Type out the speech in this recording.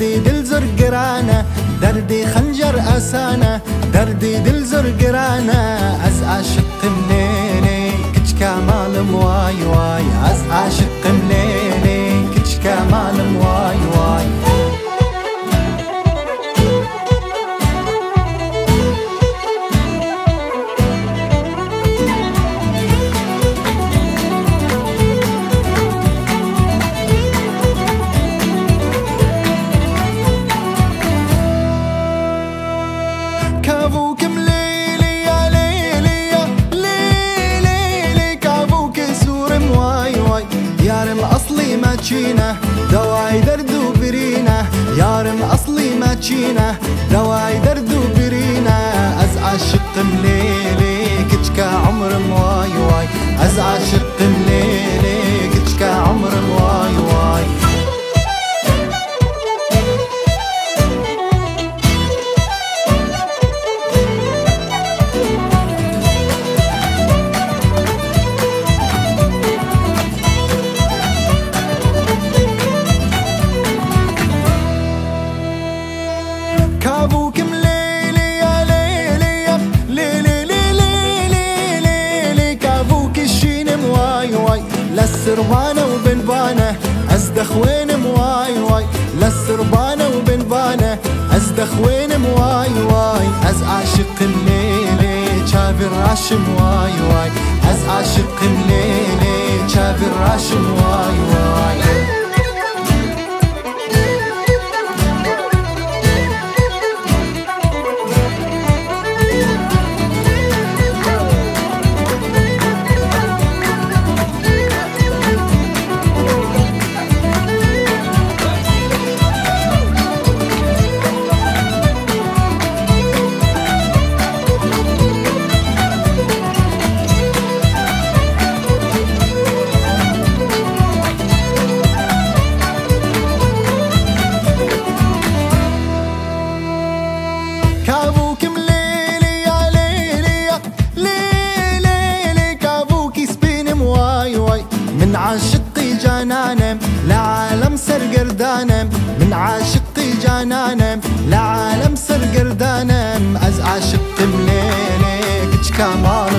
دردي دل زرقرانة دردي خنجر أسانة دردي دل زرقرانة از عاشق مليلي كتش كمال مواي واي از عاشق مليلي كتش كمال مواي واي كافوك مليلي يا ليلي يا ليلي كافوك سور مواي واي يارم أصلي ما تشينه دواي دردو برينه يارم أصلي ما تشينه دواي دردو برينه از عاشق مليلي كتشكا عمر مواي واي از عاشق مليلي كتشكا عمر مواي واي كافوك مليلي يا ليلي يا ليلي كافوك الشين مواي واي للسربانة وبنبانة أزدخ وين مواي واي للسربانة وبنبانة أزدخ وين مواي واي أز عاشق مليلي شافي الراش مواي واي أز عاشق مليلي شافي الراش مواي واي كافوك مليلي يا ليلي يا ليلي كافوك سبين مواي واي من عاشقي جانانم لعالم سرقردانم من عاشقي جانانم لعالم سرقردانم از عاشق مليلي كتش كمال